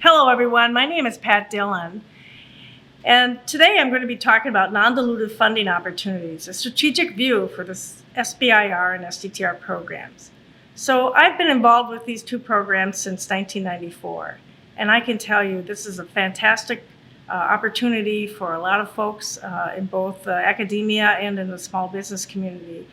Hello everyone, my name is Pat Dillon, and today I'm going to be talking about non-dilutive funding opportunities, a strategic view for the SBIR and STTR programs. So I've been involved with these two programs since 1994, and I can tell you this is a fantastic opportunity for a lot of folks in both academia and in the small business community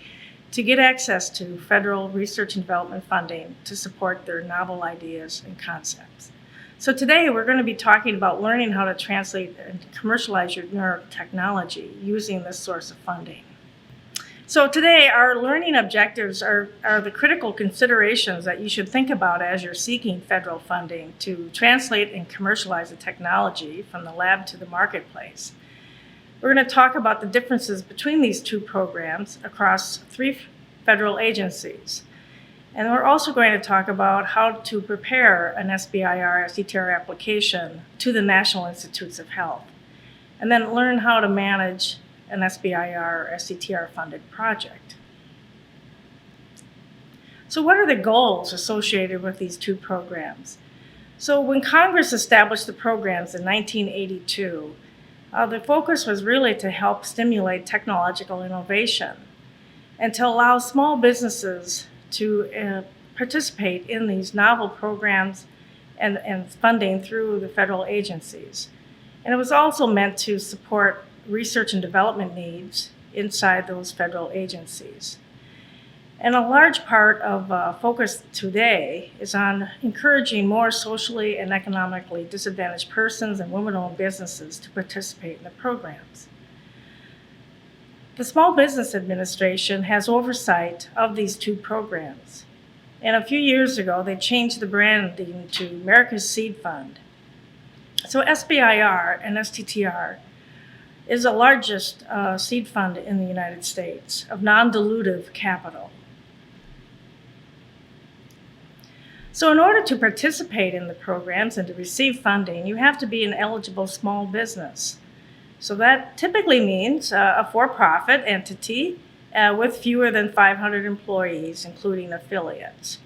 to get access to federal research and development funding to support their novel ideas and concepts. So today we're going to be talking about learning how to translate and commercialize your neurotechnology using this source of funding. So today our learning objectives are the critical considerations that you should think about as you're seeking federal funding to translate and commercialize the technology from the lab to the marketplace. We're going to talk about the differences between these two programs across 3 federal agencies. And we're also going to talk about how to prepare an SBIR STTR application to the National Institutes of Health, and then learn how to manage an SBIR STTR funded project. So what are the goals associated with these two programs? So when Congress established the programs in 1982, the focus was really to help stimulate technological innovation and to allow small businesses to participate in these novel programs and funding through the federal agencies. And it was also meant to support research and development needs inside those federal agencies. And a large part of focus today is on encouraging more socially and economically disadvantaged persons and women-owned businesses to participate in the programs. The Small Business Administration has oversight of these two programs. And a few years ago, they changed the branding to America's Seed Fund. So SBIR and STTR is the largest seed fund in the United States of non-dilutive capital. So in order to participate in the programs and to receive funding, you have to be an eligible small business. So that typically means a for-profit entity with fewer than 500 employees, including affiliates.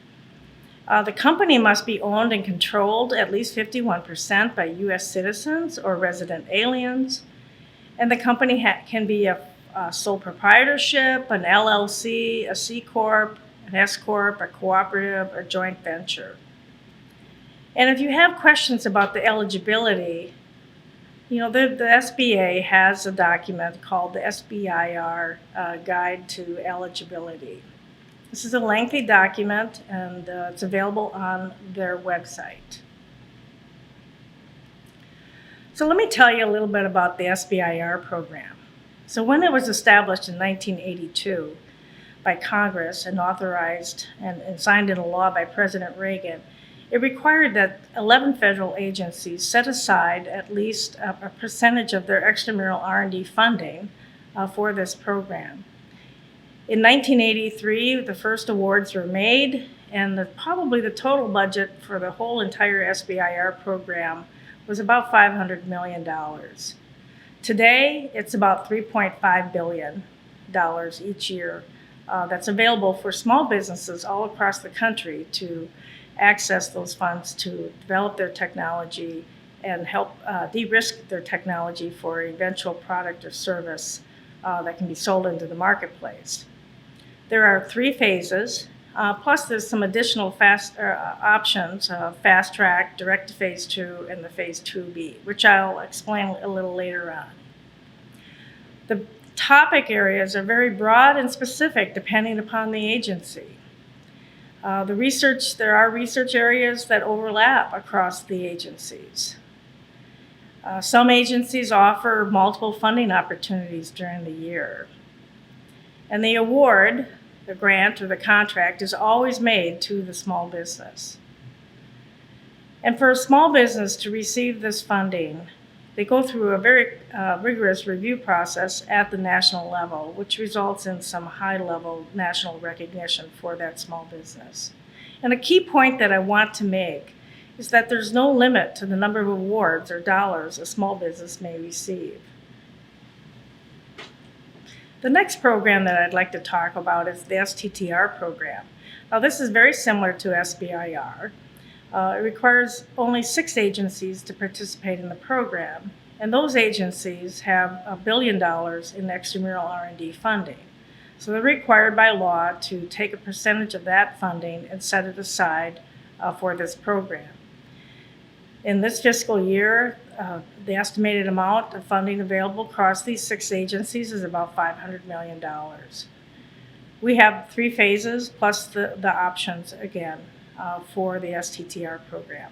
The company must be owned and controlled at least 51% by U.S. citizens or resident aliens. And the company can be a sole proprietorship, an LLC, a C Corp, an S Corp, a cooperative, or joint venture. And if you have questions about the eligibility, the SBA has a document called the SBIR Guide to Eligibility. This is a lengthy document, and it's available on their website. So let me tell you a little bit about the SBIR program. So when it was established in 1982 by Congress and authorized and signed into law by President Reagan, it required that 11 federal agencies set aside at least a percentage of their extramural R&D funding for this program. In 1983, the first awards were made, and probably the total budget for the whole entire SBIR program was about $500 million. Today, it's about $3.5 billion each year that's available for small businesses all across the country to access those funds to develop their technology and help de-risk their technology for eventual product or service that can be sold into the marketplace. There are 3 phases, plus there's some additional options, fast track, direct to phase 2, and the phase 2B, which I'll explain a little later on. The topic areas are very broad and specific depending upon the agency. There are research areas that overlap across the agencies. Some agencies offer multiple funding opportunities during the year. And the award, the grant or the contract, is always made to the small business. And for a small business to receive this funding, they go through a very rigorous review process at the national level, which results in some high-level national recognition for that small business. And a key point that I want to make is that there's no limit to the number of awards or dollars a small business may receive. The next program that I'd like to talk about is the STTR program. Now, this is very similar to SBIR, It requires only 6 agencies to participate in the program, and those agencies have $1 billion in extramural R&D funding. So they're required by law to take a percentage of that funding and set it aside for this program. In this fiscal year, the estimated amount of funding available across these 6 agencies is about $500 million. We have 3 phases plus the options again for the STTR program.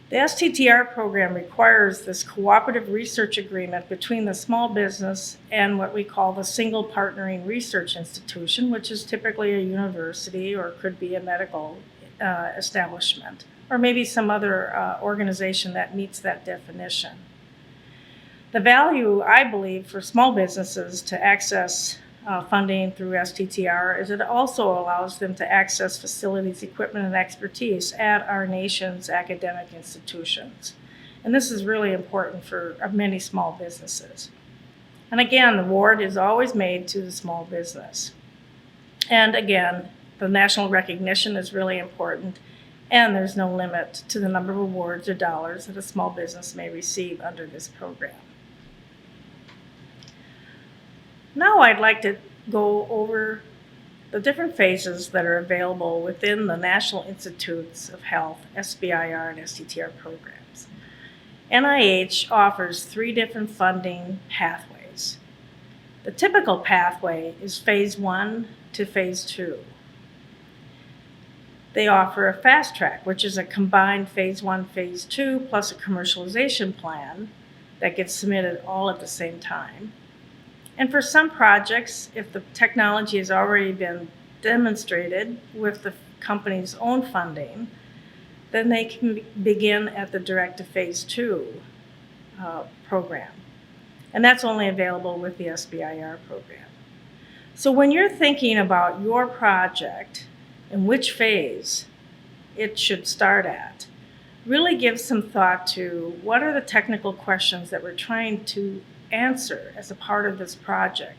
The STTR program requires this cooperative research agreement between the small business and what we call the single partnering research institution, which is typically a university or could be a medical establishment, or maybe some other organization that meets that definition. The value, I believe, for small businesses to access funding through STTR is it also allows them to access facilities, equipment, and expertise at our nation's academic institutions. And this is really important for many small businesses. And again, the award is always made to the small business. And again, the national recognition is really important, and there's no limit to the number of awards or dollars that a small business may receive under this program. Now I'd like to go over the different phases that are available within the National Institutes of Health, SBIR, and STTR programs. NIH offers 3 different funding pathways. The typical pathway is phase 1 to phase 2. They offer a fast track, which is a combined phase 1, phase 2, plus a commercialization plan that gets submitted all at the same time. And for some projects, if the technology has already been demonstrated with the company's own funding, then they can begin at the direct to phase 2 program. And that's only available with the SBIR program. So when you're thinking about your project and which phase it should start at, really give some thought to what are the technical questions that we're trying to answer as a part of this project.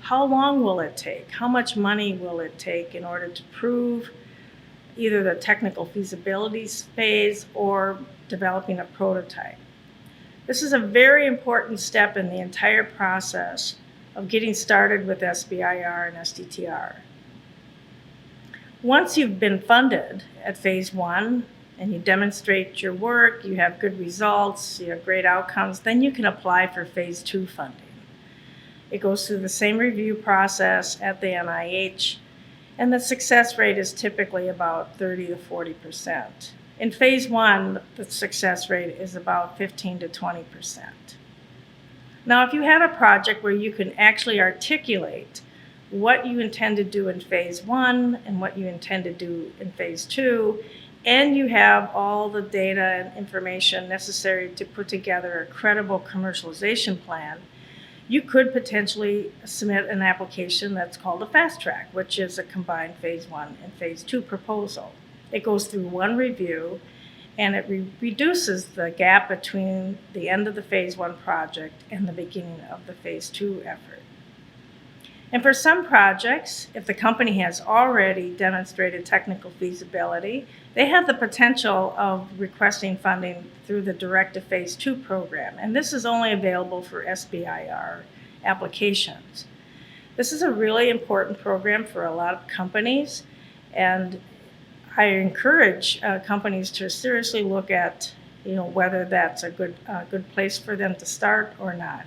How long will it take? How much money will it take in order to prove either the technical feasibility phase or developing a prototype? This is a very important step in the entire process of getting started with SBIR and STTR. Once you've been funded at phase 1, and you demonstrate your work, you have good results, you have great outcomes, then you can apply for phase 2 funding. It goes through the same review process at the NIH, and the success rate is typically about 30 to 40%. In phase 1, the success rate is about 15 to 20%. Now, if you have a project where you can actually articulate what you intend to do in phase 1 and what you intend to do in phase 2, and you have all the data and information necessary to put together a credible commercialization plan, you could potentially submit an application that's called a fast track, which is a combined phase 1 and phase 2 proposal. It goes through one review, and it reduces the gap between the end of the phase 1 project and the beginning of the phase 2 effort. And for some projects, if the company has already demonstrated technical feasibility, they have the potential of requesting funding through the Direct to Phase 2 program, and this is only available for SBIR applications. This is a really important program for a lot of companies, and I encourage companies to seriously look at whether that's a good place for them to start or not.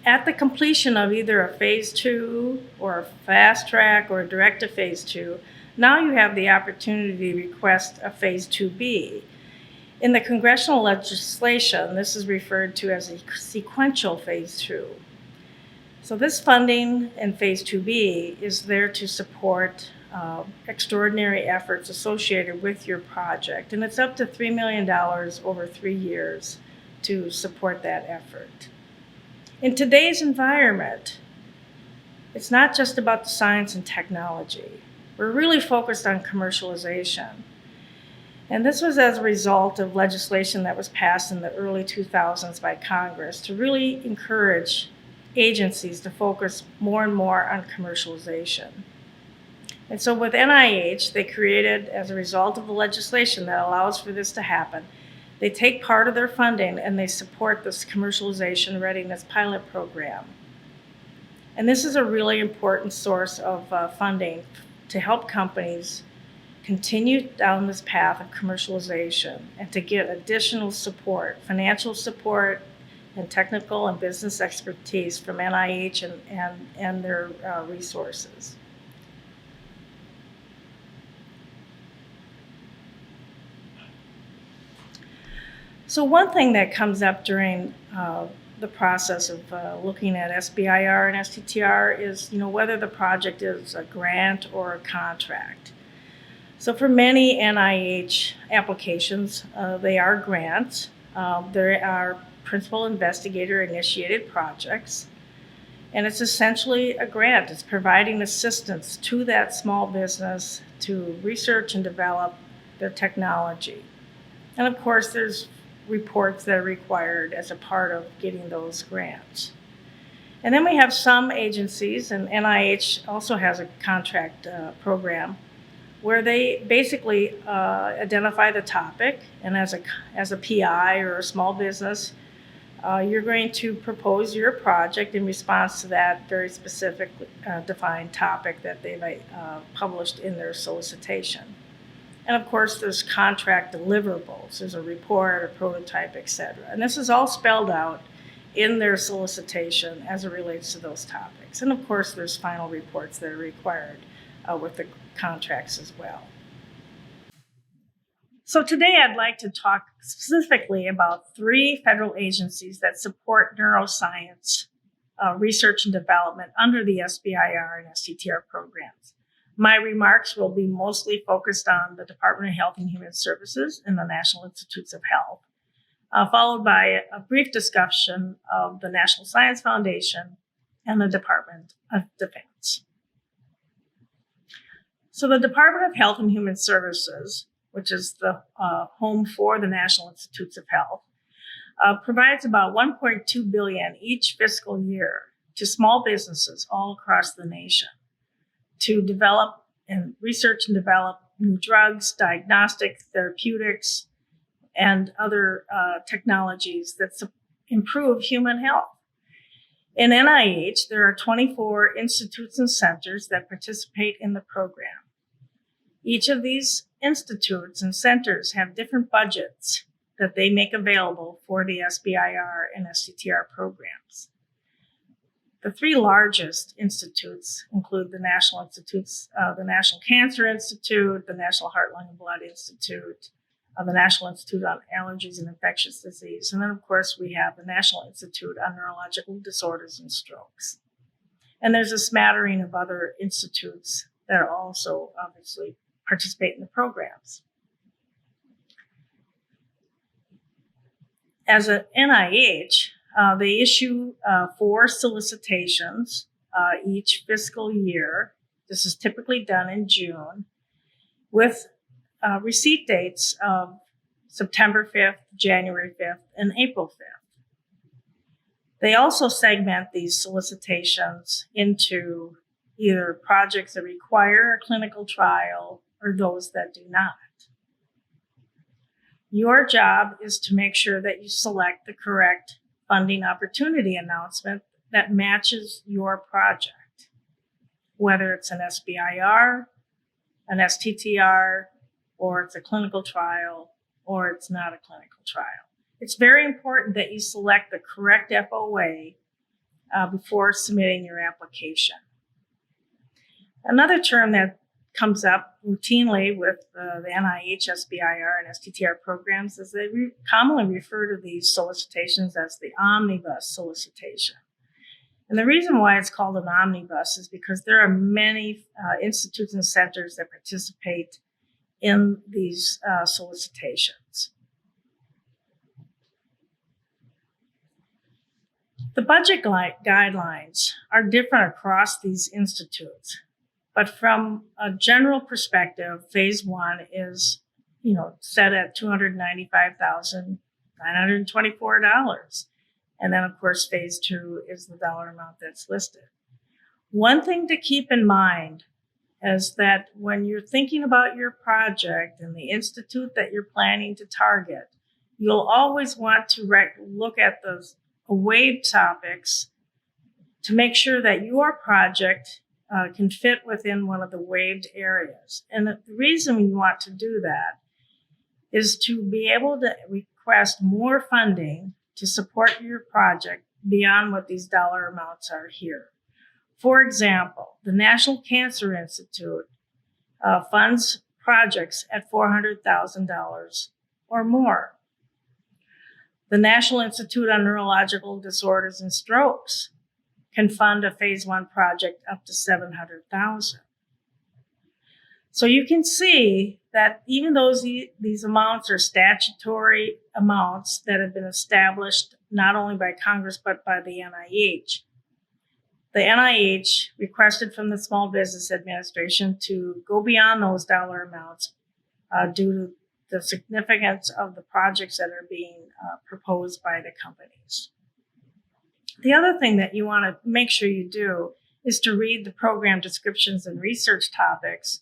At the completion of either a phase 2 or a fast track or a direct to phase 2, now you have the opportunity to request a phase 2B. In the congressional legislation, this is referred to as a sequential phase 2. So this funding in phase 2B is there to support extraordinary efforts associated with your project, and it's up to $3 million over 3 years to support that effort. In today's environment, it's not just about the science and technology. We're really focused on commercialization. And this was as a result of legislation that was passed in the early 2000s by Congress to really encourage agencies to focus more and more on commercialization. And so with NIH, they created, as a result of the legislation that allows for this to happen, they take part of their funding and they support this commercialization readiness pilot program. And this is a really important source of funding to help companies continue down this path of commercialization and to get additional support, financial support, and technical and business expertise from NIH and their resources. So one thing that comes up during the process of looking at SBIR and STTR is, whether the project is a grant or a contract. So for many NIH applications, they are grants. There are principal investigator-initiated projects, and it's essentially a grant. It's providing assistance to that small business to research and develop their technology. And of course, there's reports that are required as a part of getting those grants. And then we have some agencies, and NIH also has a contract program, where they basically identify the topic, and as a PI or a small business, you're going to propose your project in response to that very specific defined topic that they've published in their solicitation. And of course, there's contract deliverables. There's a report, a prototype, etc. And this is all spelled out in their solicitation as it relates to those topics. And of course, there's final reports that are required with the contracts as well. So today I'd like to talk specifically about 3 federal agencies that support neuroscience research and development under the SBIR and STTR programs. My remarks will be mostly focused on the Department of Health and Human Services and the National Institutes of Health, followed by a brief discussion of the National Science Foundation and the Department of Defense. So the Department of Health and Human Services, which is the home for the National Institutes of Health, provides about $1.2 billion each fiscal year to small businesses all across the nation to develop and research and develop new drugs, diagnostic, therapeutics, and other technologies that improve human health. In NIH, there are 24 institutes and centers that participate in the program. Each of these institutes and centers have different budgets that they make available for the SBIR and STTR programs. The 3 largest institutes include the National Institutes, the National Cancer Institute, the National Heart, Lung, and Blood Institute, the National Institute on Allergies and Infectious Disease, and then of course we have the National Institute on Neurological Disorders and Strokes. And there's a smattering of other institutes that are also obviously participate in the programs. As an NIH, they issue 4 solicitations each fiscal year. This is typically done in June, with receipt dates of September 5th, January 5th, and April 5th. They also segment these solicitations into either projects that require a clinical trial or those that do not. Your job is to make sure that you select the correct funding opportunity announcement that matches your project, whether it's an SBIR, an STTR, or it's a clinical trial, or it's not a clinical trial. It's very important that you select the correct FOA before submitting your application. Another term that comes up routinely with the NIH, SBIR, and STTR programs is they commonly refer to these solicitations as the omnibus solicitation. And the reason why it's called an omnibus is because there are many institutes and centers that participate in these solicitations. The budget guidelines are different across these institutes. But from a general perspective, phase 1 is, set at $295,924. And then, of course, phase 2 is the dollar amount that's listed. One thing to keep in mind is that when you're thinking about your project and the institute that you're planning to target, you'll always want to look at those waived topics to make sure that your project can fit within one of the waived areas. And the reason you want to do that is to be able to request more funding to support your project beyond what these dollar amounts are here. For example, the National Cancer Institute funds projects at $400,000 or more. The National Institute on Neurological Disorders and Strokes can fund a phase 1 project up to $700,000. So you can see that even though these amounts are statutory amounts that have been established not only by Congress but by the NIH requested from the Small Business Administration to go beyond those dollar amounts due to the significance of the projects that are being proposed by the companies. The other thing that you want to make sure you do is to read the program descriptions and research topics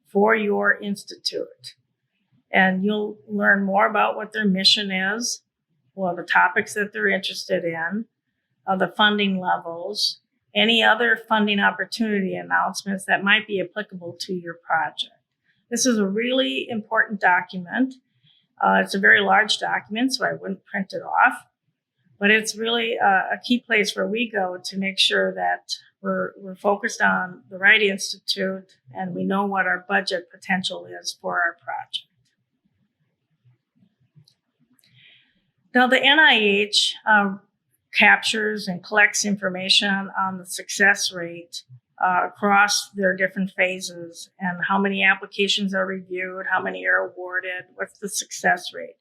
for your institute. And you'll learn more about what their mission is, the topics that they're interested in, the funding levels, any other funding opportunity announcements that might be applicable to your project. This is a really important document. It's a very large document, so I wouldn't print it off. But it's really a key place where we go to make sure that we're focused on the right institute and we know what our budget potential is for our project. Now, the NIH captures and collects information on the success rate across their different phases and how many applications are reviewed, how many are awarded, what's the success rate.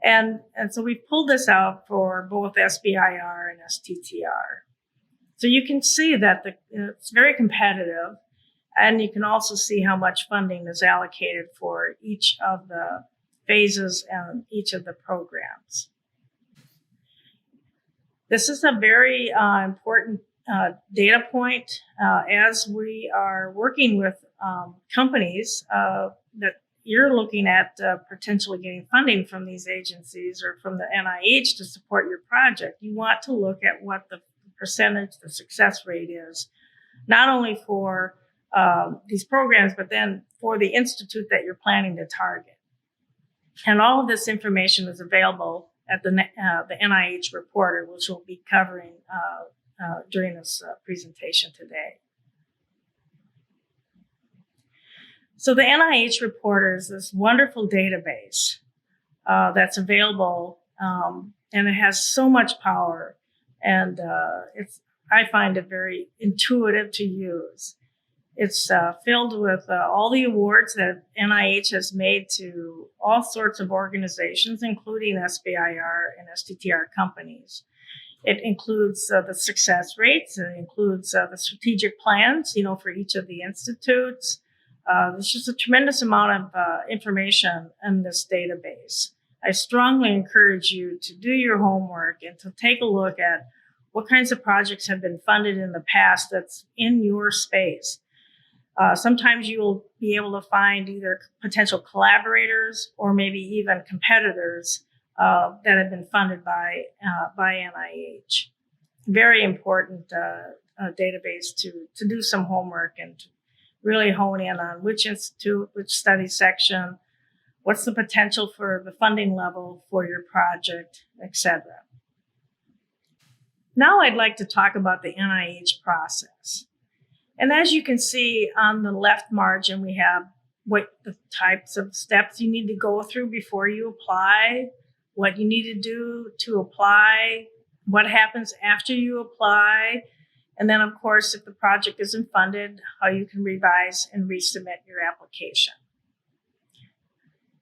And so we've pulled this out for both SBIR and STTR. So you can see that it's very competitive, and you can also see how much funding is allocated for each of the phases and each of the programs. This is a very important data point as we are working with companies that you're looking at potentially getting funding from these agencies or from the NIH to support your project. You want to look at what the percentage, the success rate is, not only for these programs, but then for the institute that you're planning to target. And all of this information is available at the NIH Reporter, which we'll be covering during this presentation today. So the NIH Reporter is this wonderful database that's available, and it has so much power, and I find it very intuitive to use. It's filled with all the awards that NIH has made to all sorts of organizations, including SBIR and STTR companies. It includes the success rates. It includes the strategic plans, for each of the institutes. There's just a tremendous amount of information in this database. I strongly encourage you to do your homework and to take a look at what kinds of projects have been funded in the past that's in your space. Sometimes you will be able to find either potential collaborators or maybe even competitors that have been funded by NIH. Very important database to do some homework and to really hone in on which institute, which study section, what's the potential for the funding level for your project, etc. Now I'd like to talk about the NIH process. And as you can see on the left margin, we have what the types of steps you need to go through before you apply, what you need to do to apply, what happens after you apply, and then, of course, if the project isn't funded, how you can revise and resubmit your application.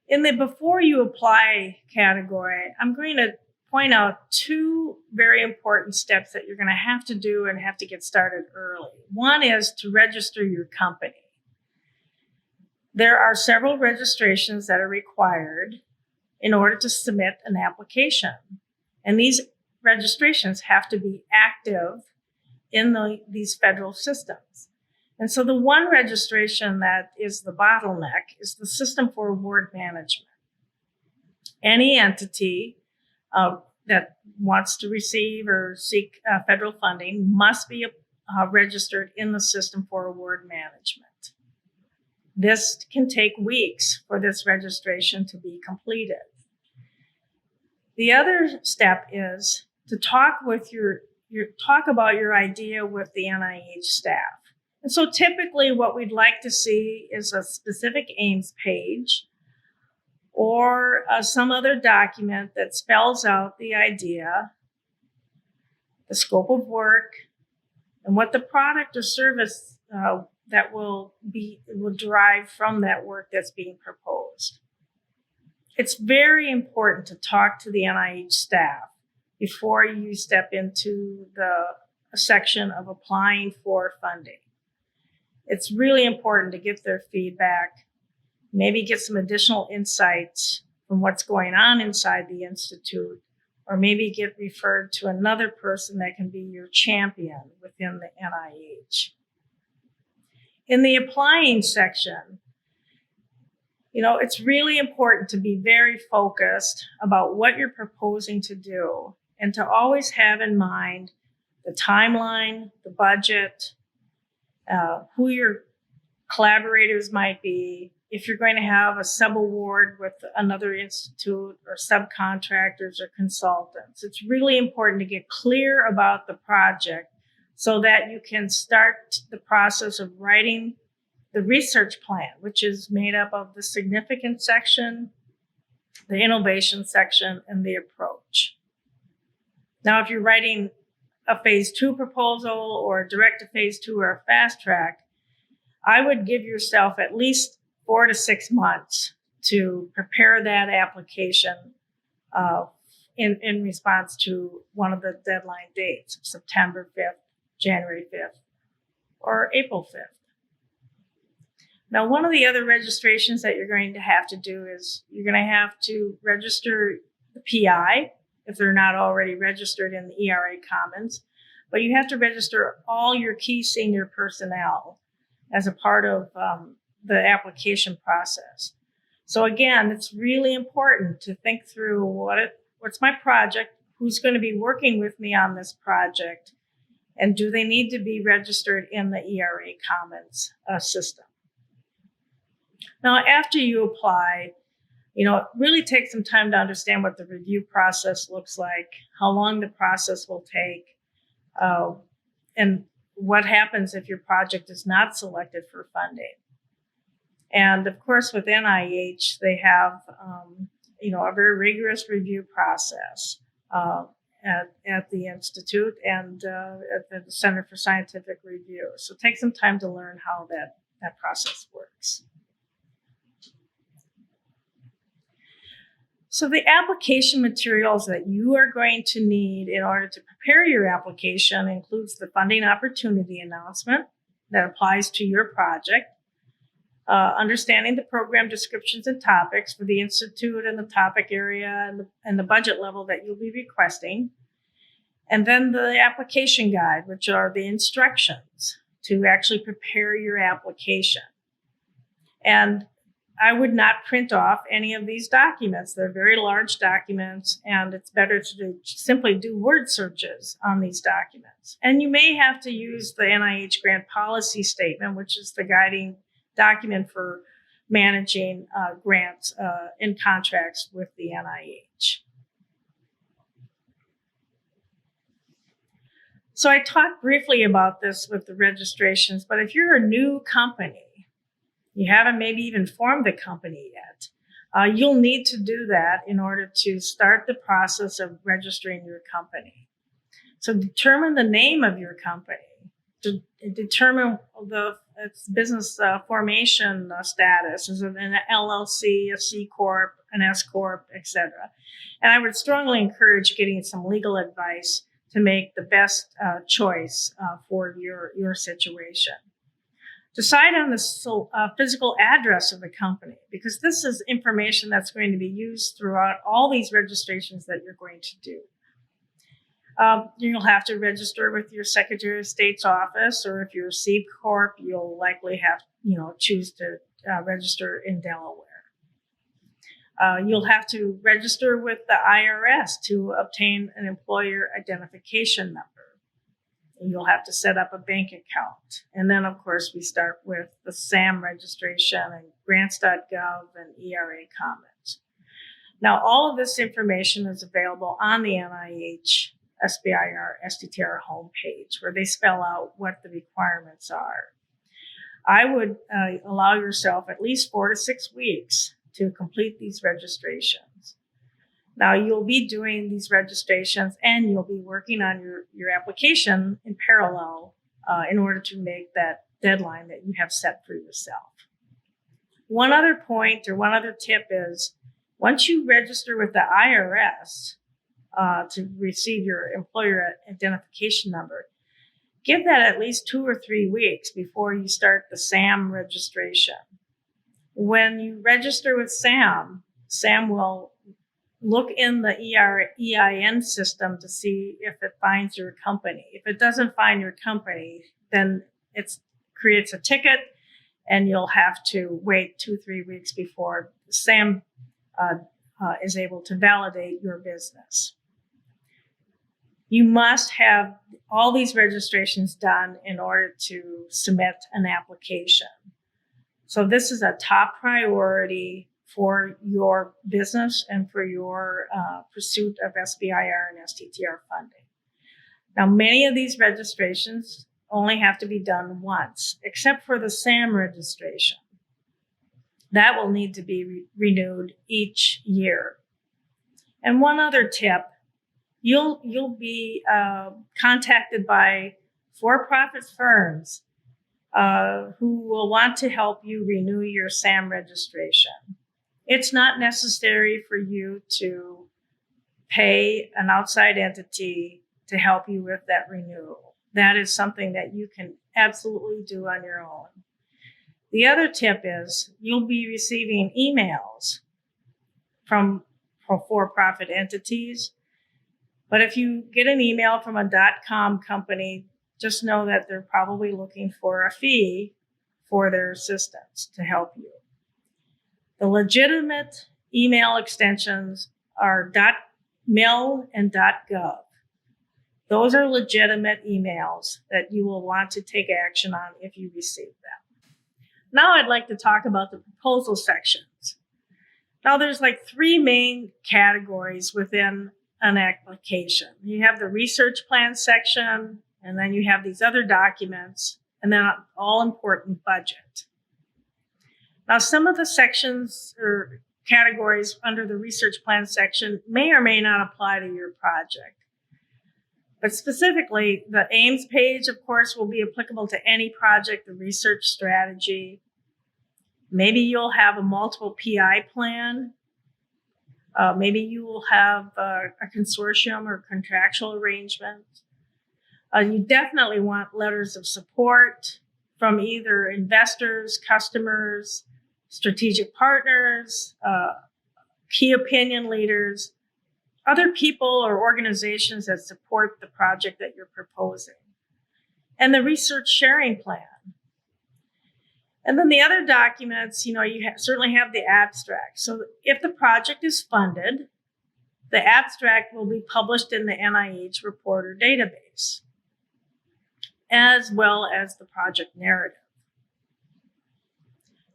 In the before you apply category, I'm going to point out two very important steps that you're going to have to do and have to get started early. One is to register your company. There are several registrations that are required in order to submit an application. And these registrations have to be active in these federal systems. And so the one registration that is the bottleneck is the System for Award Management. Any entity that wants to receive or seek federal funding must be registered in the System for Award Management. This can take weeks for this registration to be completed. The other step is to talk about your idea with the NIH staff. And so typically what we'd like to see is a specific aims page or some other document that spells out the idea, the scope of work, and what the product or service that will derive from that work that's being proposed. It's very important to talk to the NIH staff before you step into the section of applying for funding. It's really important to get their feedback, maybe get some additional insights from what's going on inside the institute, or maybe get referred to another person that can be your champion within the NIH. In the applying section, it's really important to be very focused about what you're proposing to do and to always have in mind the timeline, the budget, who your collaborators might be, if you're going to have a sub-award with another institute or subcontractors or consultants. It's really important to get clear about the project so that you can start the process of writing the research plan, which is made up of the significance section, the innovation section, and the approach. Now, if you're writing a phase 2 proposal or direct to phase 2 or a fast track, I would give yourself at least 4 to 6 months to prepare that application in response to one of the deadline dates, September 5th, January 5th, or April 5th. Now, one of the other registrations that you're going to have to do is you're going to have to register the PI if they're not already registered in the ERA Commons, but you have to register all your key senior personnel as a part of the application process. So again, it's really important to think through what's my project, who's going to be working with me on this project, and do they need to be registered in the ERA Commons system. Now, after you apply, really take some time to understand what the review process looks like, how long the process will take, and what happens if your project is not selected for funding. And of course, with NIH, they have, a very rigorous review process at the Institute and at the Center for Scientific Review. So take some time to learn how that process works. So the application materials that you are going to need in order to prepare your application includes the funding opportunity announcement that applies to your project, understanding the program descriptions and topics for the institute and the topic area and the budget level that you'll be requesting, and then the application guide, which are the instructions to actually prepare your application. And I would not print off any of these documents. They're very large documents, and it's better to simply do word searches on these documents. And you may have to use the NIH grant policy statement, which is the guiding document for managing grants and contracts with the NIH. So I talked briefly about this with the registrations, but if you're a new company, you haven't maybe even formed the company yet, you'll need to do that in order to start the process of registering your company. So determine the name of your company, to determine its business formation status. Is it an LLC, a C Corp, an S Corp, etc.? And I would strongly encourage getting some legal advice to make the best choice for your situation. Decide on the physical address of the company, because this is information that's going to be used throughout all these registrations that you're going to do. You'll have to register with your Secretary of State's office, or if you're a C Corp, you'll likely have, choose to register in Delaware. You'll have to register with the IRS to obtain an employer identification number. And you'll have to set up a bank account. And then, of course, we start with the SAM registration and grants.gov and ERA comments. Now, all of this information is available on the NIH SBIR STTR homepage, where they spell out what the requirements are. I would allow yourself at least 4 to 6 weeks to complete these registrations. Now, you'll be doing these registrations and you'll be working on your application in parallel in order to make that deadline that you have set for yourself. One other point or one other tip is, once you register with the IRS to receive your employer identification number, give that at least 2 or 3 weeks before you start the SAM registration. When you register with SAM, SAM will look in the EIN system to see if it finds your company. If it doesn't find your company, then it creates a ticket and you'll have to wait 2-3 weeks before SAM is able to validate your business. You must have all these registrations done in order to submit an application. So this is a top priority for your business and for your pursuit of SBIR and STTR funding. Now, many of these registrations only have to be done once, except for the SAM registration. That will need to be renewed each year. And one other tip, you'll be contacted by for-profit firms who will want to help you renew your SAM registration. It's not necessary for you to pay an outside entity to help you with that renewal. That is something that you can absolutely do on your own. The other tip is you'll be receiving emails from for-profit entities. But if you get an email from a .com company, just know that they're probably looking for a fee for their assistance to help you. The legitimate email extensions are .mil and .gov. Those are legitimate emails that you will want to take action on if you receive them. Now I'd like to talk about the proposal sections. Now there's like 3 main categories within an application. You have the research plan section, and then you have these other documents, and then all important budget. Now, some of the sections or categories under the research plan section may or may not apply to your project. But specifically, the aims page, of course, will be applicable to any project, the research strategy. Maybe you'll have a multiple PI plan. Maybe you will have a consortium or contractual arrangement. You definitely want letters of support from either investors, customers, strategic partners, key opinion leaders, other people or organizations that support the project that you're proposing, and the research sharing plan. And then the other documents, you certainly have the abstract. So if the project is funded, the abstract will be published in the NIH Reporter database, as well as the project narrative.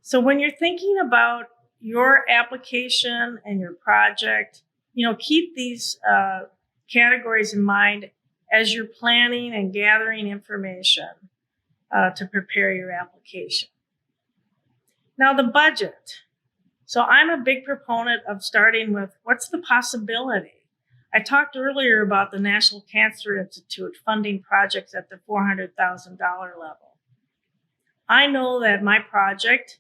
So when you're thinking about your application and your project, keep these categories in mind as you're planning and gathering information to prepare your application. Now, the budget. So I'm a big proponent of starting with what's the possibility. I talked earlier about the National Cancer Institute funding projects at the $400,000 level. I know that my project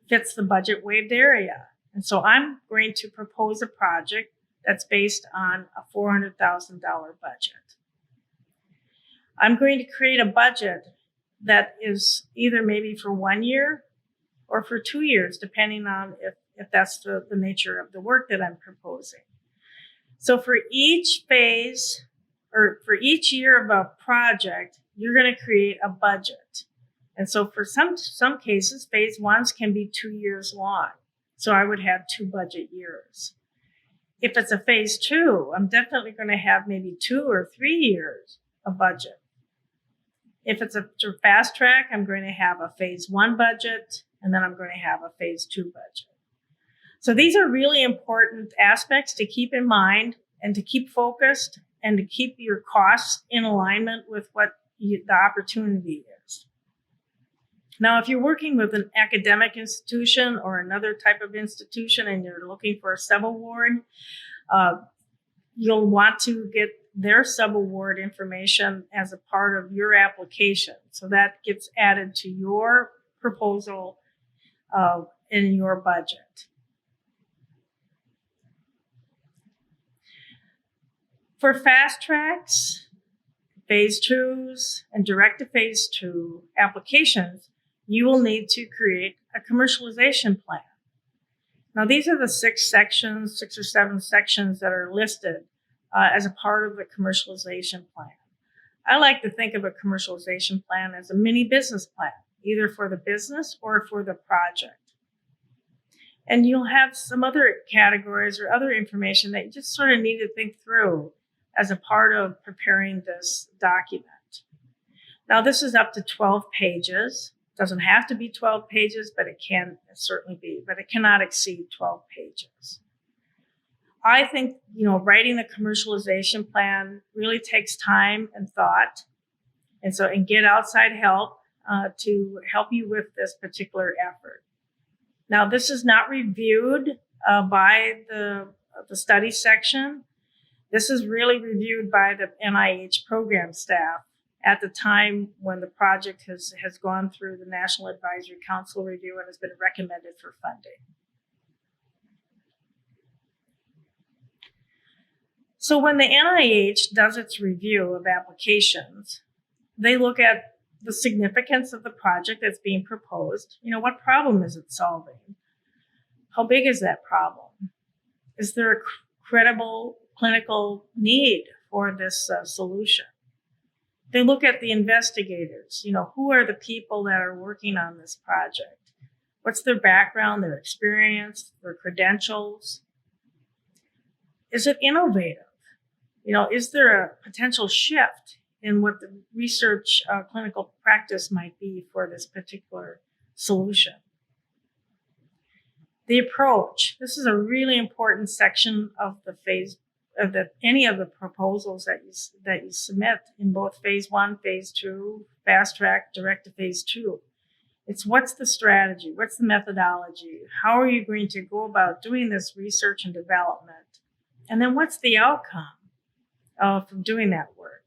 fits the budget waived area. And so I'm going to propose a project that's based on a $400,000 budget. I'm going to create a budget that is either maybe for 1 year or for 2 years, depending on if that's the nature of the work that I'm proposing. So for each phase or for each year of a project, you're going to create a budget. And so for some cases, phase ones can be 2 years long. So I would have 2 budget years. If it's a phase 2, I'm definitely going to have maybe 2 or 3 years of budget. If it's a fast track, I'm going to have a phase 1 budget, and then I'm going to have a phase 2 budget. So these are really important aspects to keep in mind and to keep focused and to keep your costs in alignment with what the opportunity is. Now, if you're working with an academic institution or another type of institution and you're looking for a subaward, you'll want to get their subaward information as a part of your application. So that gets added to your proposal in your budget. For fast tracks, phase 2s, and direct to phase 2 applications, you will need to create a commercialization plan. Now, these are the 6 or 7 sections that are listed as a part of the commercialization plan. I like to think of a commercialization plan as a mini business plan, either for the business or for the project. And you'll have some other categories or other information that you just sort of need to think through as a part of preparing this document. Now, this is up to 12 pages. It doesn't have to be 12 pages, but it can certainly be, but it cannot exceed 12 pages. I think, writing the commercialization plan really takes time and thought. And get outside help to help you with this particular effort. Now, this is not reviewed by the study section. This is really reviewed by the NIH program staff at the time when the project has gone through the National Advisory Council review and has been recommended for funding. So when the NIH does its review of applications, they look at the significance of the project that's being proposed. What problem is it solving? How big is that problem? Is there a credible clinical need for this solution? They look at the investigators. Who are the people that are working on this project? What's their background, their experience, their credentials? Is it innovative? Is there a potential shift in what the research clinical practice might be for this particular solution? The approach. This is a really important section of the phase of any of the proposals that you submit in both phase 1, phase 2, fast track, direct to phase 2. It's what's the strategy? What's the methodology? How are you going to go about doing this research and development? And then what's the outcome from doing that work?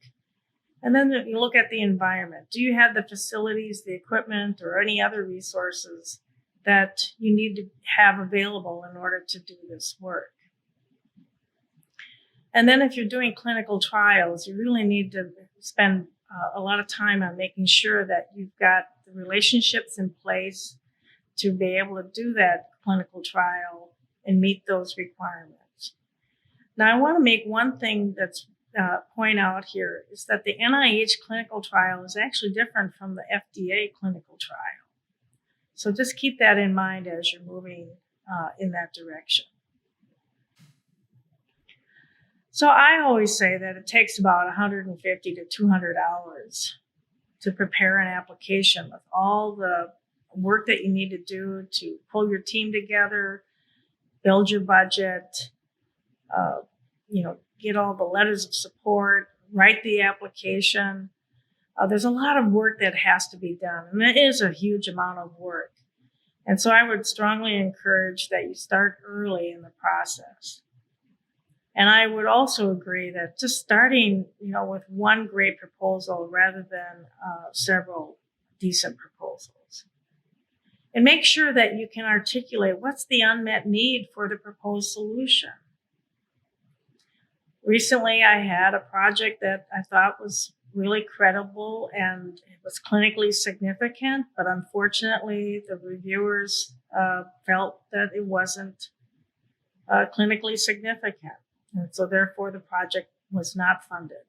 And then you look at the environment. Do you have the facilities, the equipment, or any other resources that you need to have available in order to do this work? And then if you're doing clinical trials, you really need to spend a lot of time on making sure that you've got the relationships in place to be able to do that clinical trial and meet those requirements. Now, I want to make one thing that's point out here is that the NIH clinical trial is actually different from the FDA clinical trial. So just keep that in mind as you're moving in that direction. So I always say that it takes about 150 to 200 hours to prepare an application with all the work that you need to do to pull your team together, build your budget, get all the letters of support, write the application. There's a lot of work that has to be done, and it is a huge amount of work. And so I would strongly encourage that you start early in the process. And I would also agree that just starting, with one great proposal rather than several decent proposals. And make sure that you can articulate what's the unmet need for the proposed solution. Recently, I had a project that I thought was really credible and it was clinically significant, but unfortunately, the reviewers felt that it wasn't clinically significant. And so therefore, the project was not funded.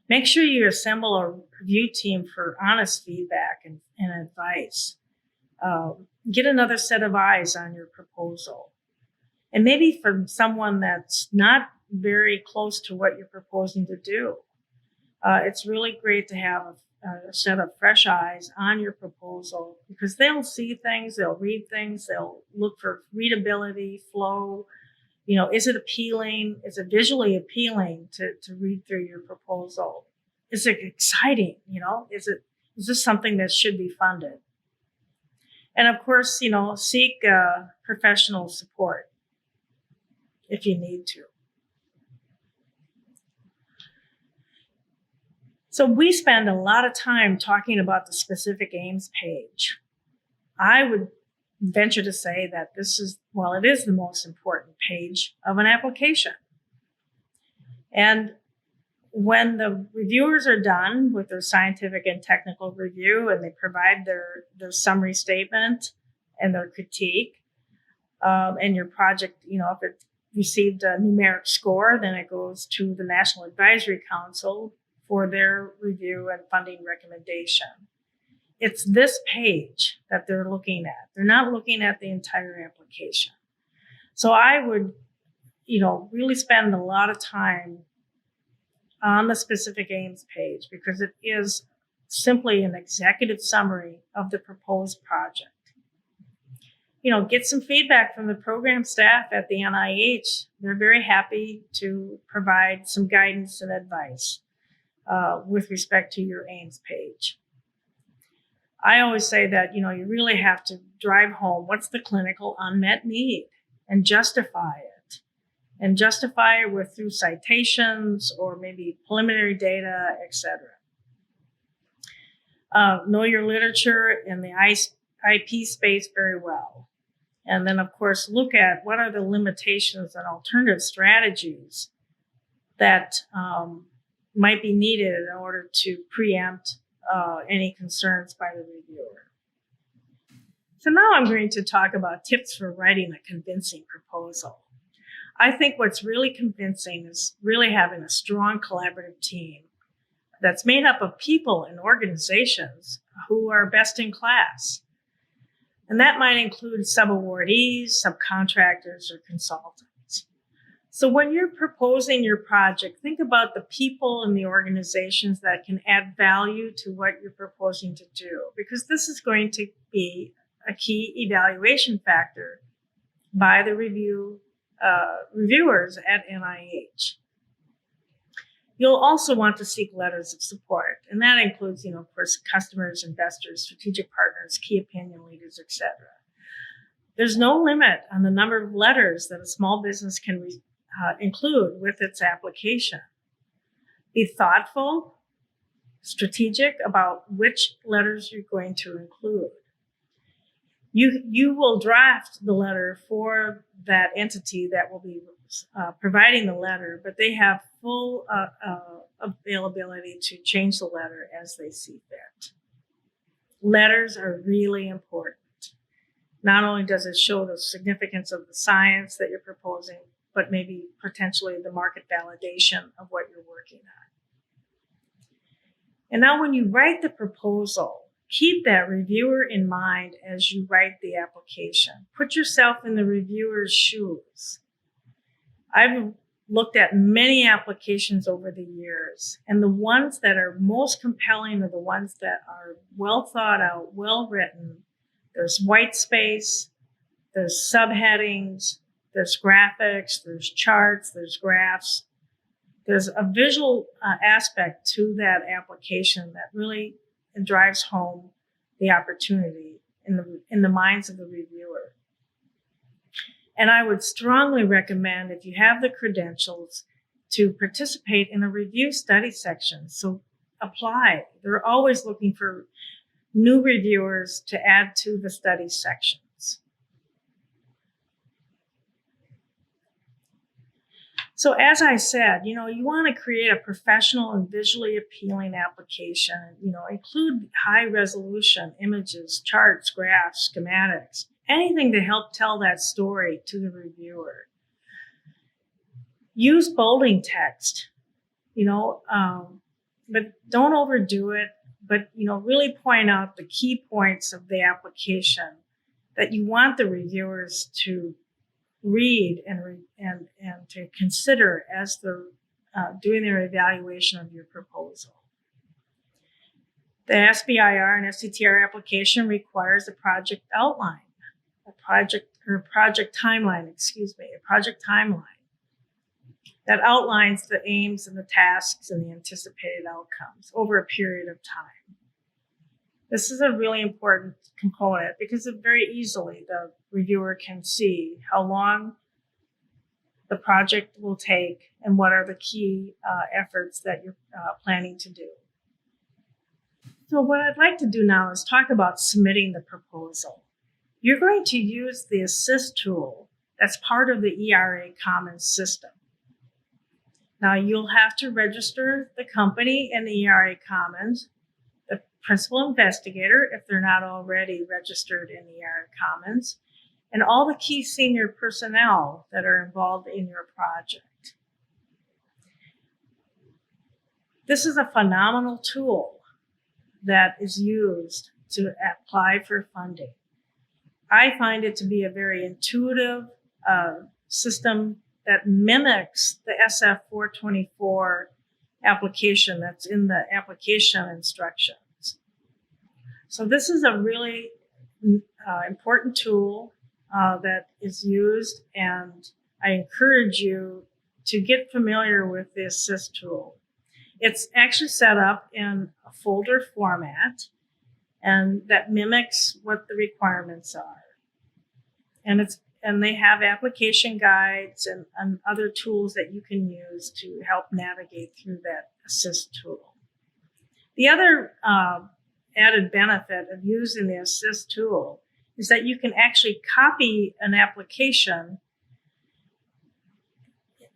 Make sure you assemble a review team for honest feedback and advice. Get another set of eyes on your proposal. And maybe from someone that's not very close to what you're proposing to do. It's really great to have a set of fresh eyes on your proposal because they'll see things, they'll read things, they'll look for readability, flow. Is it appealing? Is it visually appealing to read through your proposal? Is it exciting? Is this something that should be funded? And of course, seek professional support if you need to. So we spend a lot of time talking about the specific aims page. I would venture to say that it is the most important page of an application. And when the reviewers are done with their scientific and technical review and they provide their summary statement and their critique, and your project, if it received a numeric score, then it goes to the National Advisory Council for their review and funding recommendation. It's this page that they're looking at. They're not looking at the entire application. So I would, really spend a lot of time on the specific aims page because it is simply an executive summary of the proposed project. Get some feedback from the program staff at the NIH. They're very happy to provide some guidance and advice with respect to your aims page. I always say that, you really have to drive home what's the clinical unmet need and justify it. And justify it through citations or maybe preliminary data, etc. Know your literature in the IP space very well. And then, of course, look at what are the limitations and alternative strategies that might be needed in order to preempt any concerns by the reviewer. So now I'm going to talk about tips for writing a convincing proposal. I think what's really convincing is really having a strong collaborative team that's made up of people and organizations who are best in class. And that might include subawardees, subcontractors, or consultants. So when you're proposing your project, think about the people and the organizations that can add value to what you're proposing to do, because this is going to be a key evaluation factor by the reviewers at NIH. You'll also want to seek letters of support, and that includes, of course, customers, investors, strategic partners, key opinion leaders, etc. There's no limit on the number of letters that a small business can include with its application. Be thoughtful, strategic about which letters you're going to include. You will draft the letter for that entity that will be providing the letter, but they have full availability to change the letter as they see fit. Letters are really important. Not only does it show the significance of the science that you're proposing, but maybe potentially the market validation of what you're working on. And now when you write the proposal, keep that reviewer in mind as you write the application. Put yourself in the reviewer's shoes. I've looked at many applications over the years, and the ones that are most compelling are the ones that are well thought out, well written. There's white space, there's subheadings, there's graphics, there's charts, there's graphs. There's a visual aspect to that application that really drives home the opportunity in the minds of the reviewer. And I would strongly recommend, if you have the credentials, to participate in a review study section. So apply. They're always looking for new reviewers to add to the study sections. So as I said, you want to create a professional and visually appealing application. Include high resolution images, charts, graphs, schematics, anything to help tell that story to the reviewer. Use bolding text. but don't overdo it. But, really point out the key points of the application that you want the reviewers to read and to consider as they're doing their evaluation of your proposal. The SBIR and STTR application requires a project outline, a project timeline that outlines the aims and the tasks and the anticipated outcomes over a period of time. This is a really important component because very easily the reviewer can see how long the project will take and what are the key efforts that you're planning to do. So what I'd like to do now is talk about submitting the proposal. You're going to use the Assist tool that's part of the ERA Commons system. Now you'll have to register the company in the ERA Commons, the principal investigator if they're not already registered in the ERA Commons, and all the key senior personnel that are involved in your project. This is a phenomenal tool that is used to apply for funding. I find it to be a very intuitive system that mimics the SF 424 application that's in the application instructions. So this is a really important tool that is used, and I encourage you to get familiar with the Assist tool. It's actually set up in a folder format, and that mimics what the requirements are. And they have application guides and other tools that you can use to help navigate through that Assist tool. The other added benefit of using the Assist tool is that you can actually copy an application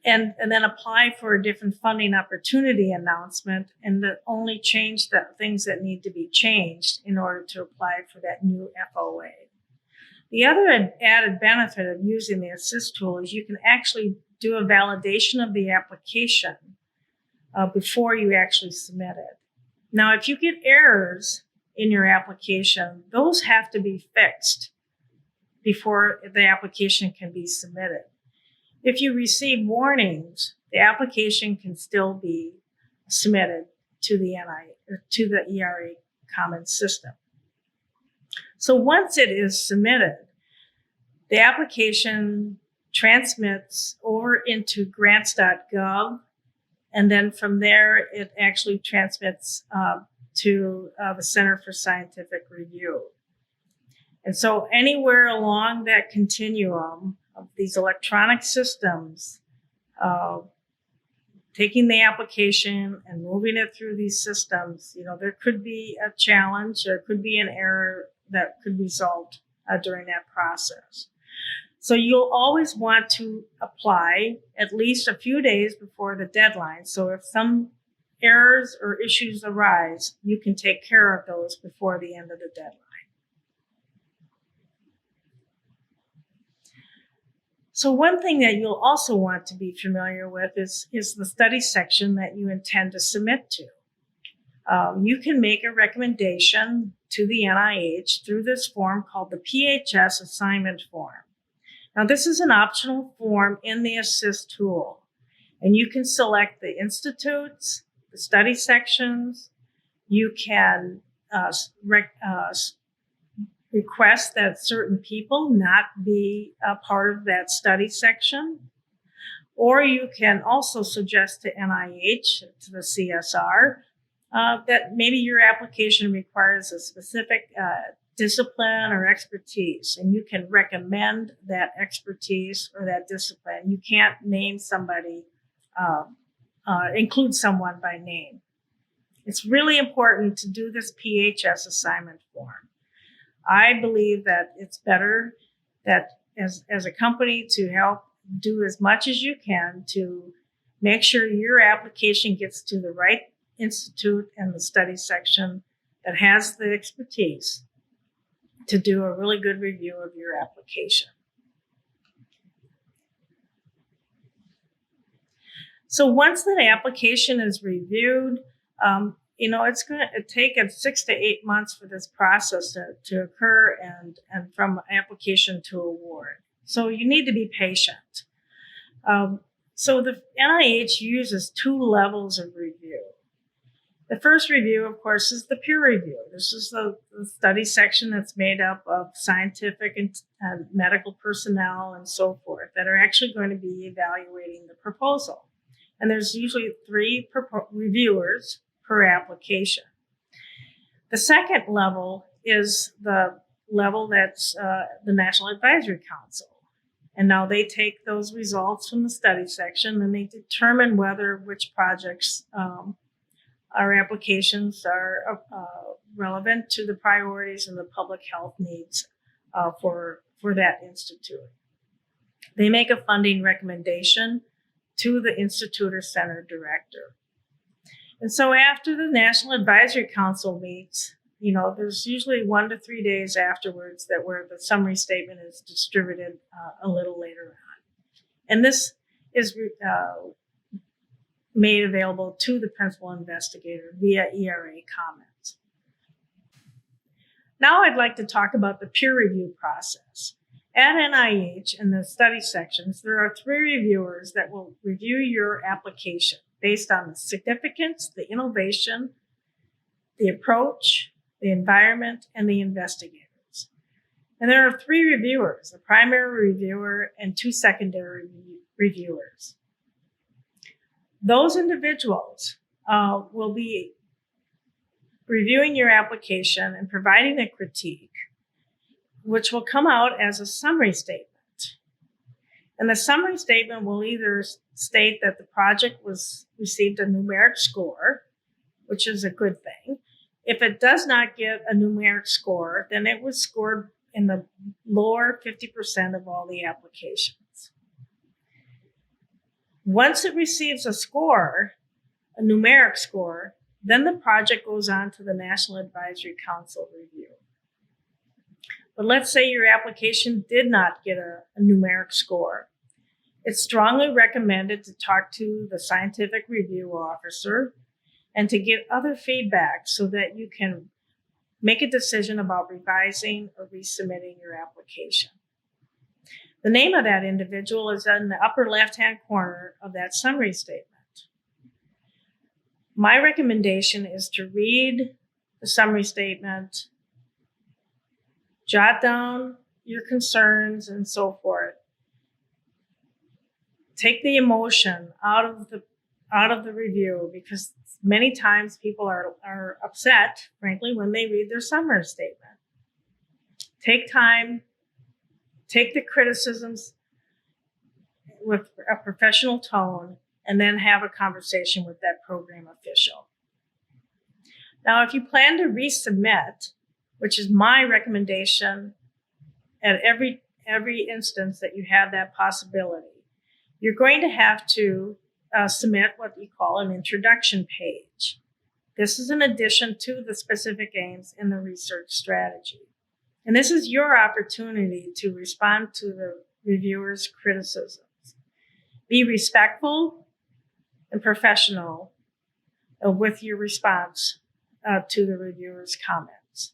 and then apply for a different funding opportunity announcement and only change the things that need to be changed in order to apply for that new FOA. The other added benefit of using the Assist tool is you can actually do a validation of the application before you actually submit it. Now, if you get errors in your application, those have to be fixed before the application can be submitted. If you receive warnings, the application can still be submitted to the ERA Commons system. So once it is submitted, the application transmits over into grants.gov, and then from there it actually transmits to the Center for Scientific Review. And so anywhere along that continuum of these electronic systems, taking the application and moving it through these systems, there could be a challenge, there could be an error that could result during that process. So you'll always want to apply at least a few days before the deadline. So if some errors or issues arise, you can take care of those before the end of the deadline. So one thing that you'll also want to be familiar with is the study section that you intend to submit to. You can make a recommendation to the NIH through this form called the PHS assignment form. Now, this is an optional form in the Assist tool, and you can select the institutes, the study sections. You can request that certain people not be a part of that study section, or you can also suggest to NIH, to the CSR, that maybe your application requires a specific discipline or expertise, and you can recommend that expertise or that discipline. You can't name somebody, include someone by name. It's really important to do this PHS assignment form. I believe that it's better that as a company to help do as much as you can to make sure your application gets to the right institute and the study section that has the expertise to do a really good review of your application. So once the application is reviewed, It's going to take 6 to 8 months for this process to occur and from application to award. So you need to be patient. So the NIH uses 2 levels of review. The first review, of course, is the peer review. This is the study section that's made up of scientific and medical personnel and so forth that are actually going to be evaluating the proposal. And there's usually 3 reviewers per application. The second level is the level that's the National Advisory Council. And now they take those results from the study section and they determine which projects our applications are relevant to the priorities and the public health needs for that institute. They make a funding recommendation to the institute or center director. And so after the National Advisory Council meets, there's usually 1 to 3 days afterwards where the summary statement is distributed a little later on. And this is made available to the principal investigator via ERA comments. Now I'd like to talk about the peer review process. At NIH, in the study sections, there are 3 reviewers that will review your application based on the significance, the innovation, the approach, the environment, and the investigators. And there are 3 reviewers, a primary reviewer and 2 secondary reviewers. Those individuals will be reviewing your application and providing a critique, which will come out as a summary statement. And the summary statement will either state that the project received a numeric score, which is a good thing. If it does not get a numeric score, then it was scored in the lower 50% of all the applications. Once it receives a score, a numeric score, then the project goes on to the National Advisory Council review. But let's say your application did not get a numeric score. It's strongly recommended to talk to the scientific review officer and to get other feedback so that you can make a decision about revising or resubmitting your application. The name of that individual is in the upper left-hand corner of that summary statement. My recommendation is to read the summary statement, jot down your concerns and so forth. Take the emotion out of the review, because many times people are upset, frankly, when they read their summary statement. Take time. Take the criticisms with a professional tone, and then have a conversation with that program official. Now, if you plan to resubmit, which is my recommendation at every instance that you have that possibility, you're going to have to submit what we call an introduction page. This is in addition to the specific aims in the research strategy. And this is your opportunity to respond to the reviewer's criticisms. Be respectful and professional with your response to the reviewer's comments.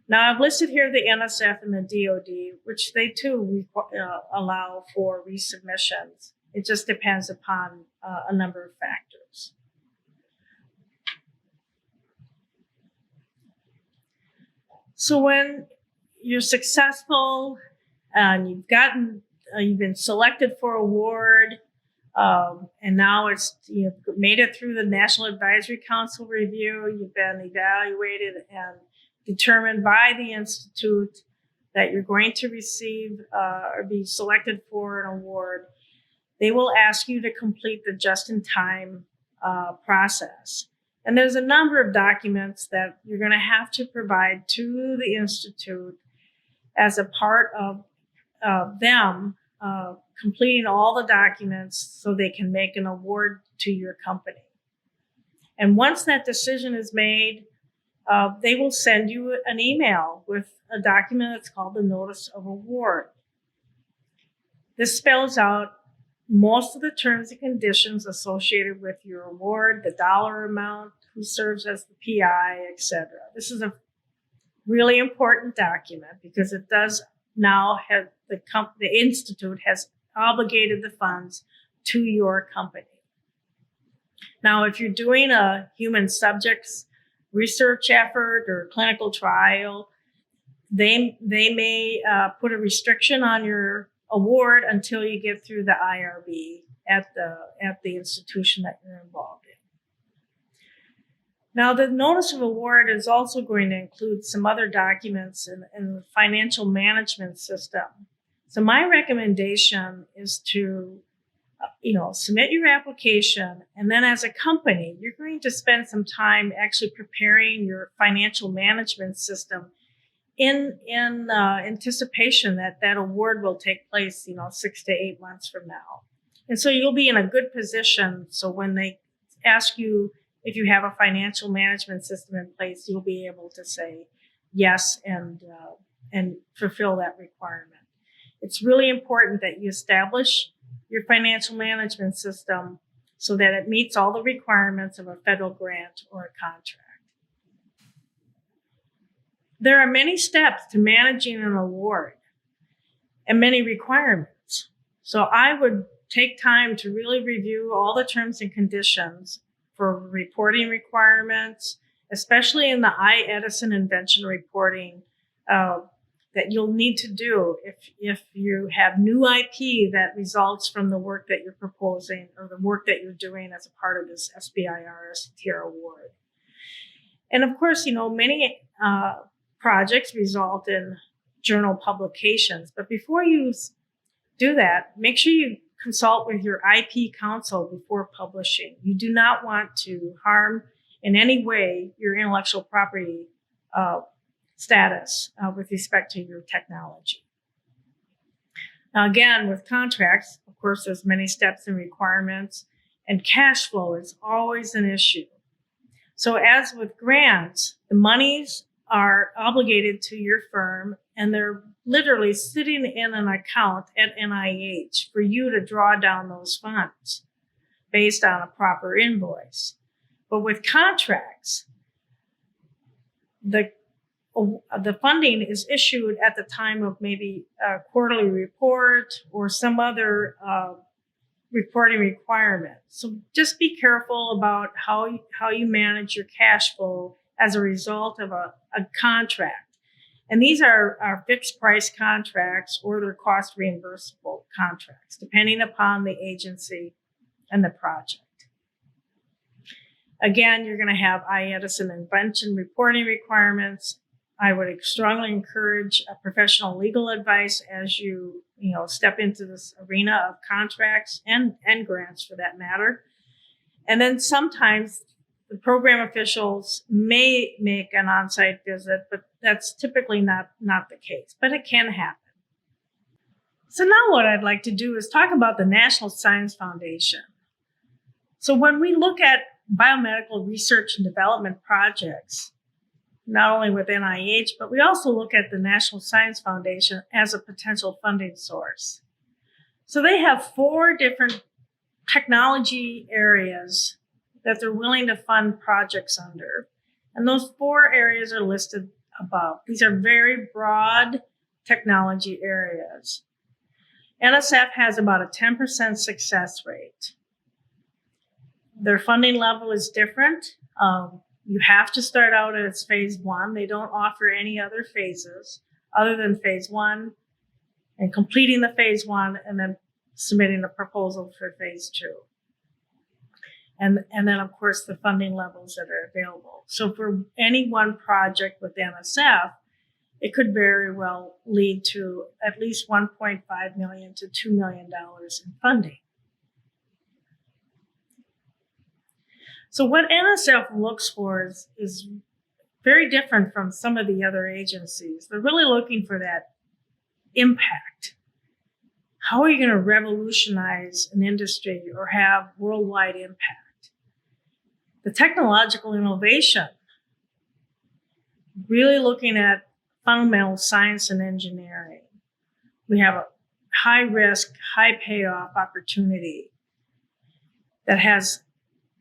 Now, I've listed here the NSF and the DoD, which they too allow for resubmissions. It just depends upon a number of factors. So when you're successful and you've been selected for award, and now you've made it through the National Advisory Council review, you've been evaluated and determined by the institute that you're going to receive or be selected for an award, they will ask you to complete the just-in-time process. And there's a number of documents that you're going to have to provide to the institute as a part of them completing all the documents so they can make an award to your company. And once that decision is made, they will send you an email with a document that's called the Notice of Award. This spells out most of the terms and conditions associated with your award, the dollar amount, who serves as the PI, etc. This is a really important document because it does now have the institute has obligated the funds to your company. Now, if you're doing a human subjects research effort or clinical trial, they may put a restriction on your award until you get through the IRB at the institution that you're involved in. Now, the notice of award is also going to include some other documents in the financial management system. So my recommendation is to submit your application, and then as a company, you're going to spend some time actually preparing your financial management system in anticipation that award will take place, 6 to 8 months from now. And so you'll be in a good position. So when they ask you if you have a financial management system in place, you'll be able to say yes and fulfill that requirement. It's really important that you establish your financial management system so that it meets all the requirements of a federal grant or a contract. There are many steps to managing an award and many requirements. So I would take time to really review all the terms and conditions for reporting requirements, especially in the iEdison invention reporting that you'll need to do if you have new IP that results from the work that you're proposing or the work that you're doing as a part of this SBIR STTR award. And of course, many projects result in journal publications. But before you do that, make sure you consult with your IP counsel before publishing. You do not want to harm in any way your intellectual property status with respect to your technology. Now, again, with contracts, of course, there's many steps and requirements, and cash flow is always an issue. So as with grants, the monies are obligated to your firm, and they're literally sitting in an account at NIH for you to draw down those funds based on a proper invoice. But with contracts, the funding is issued at the time of maybe a quarterly report or some other reporting requirement. So just be careful about how you manage your cash flow as a result of a contract. And these are fixed price contracts or they're cost reimbursable contracts, depending upon the agency and the project. Again, you're going to have iEdison invention reporting requirements. I would strongly encourage professional legal advice as you step into this arena of contracts and grants for that matter. And then sometimes the program officials may make an on-site visit, but that's typically not the case, but it can happen. So now what I'd like to do is talk about the National Science Foundation. So when we look at biomedical research and development projects, not only with NIH, but we also look at the National Science Foundation as a potential funding source. So they have 4 different technology areas that they're willing to fund projects under. And those 4 areas are listed above. These are very broad technology areas. NSF has about a 10% success rate. Their funding level is different. You have to start out at its phase 1. They don't offer any other phases other than phase 1 and completing the phase 1 and then submitting a proposal for phase 2. And then, of course, the funding levels that are available. So for any one project with NSF, it could very well lead to at least $1.5 million to $2 million in funding. So what NSF looks for is very different from some of the other agencies. They're really looking for that impact. How are you going to revolutionize an industry or have worldwide impact? The technological innovation, really looking at fundamental science and engineering. We have high risk, high payoff opportunity that has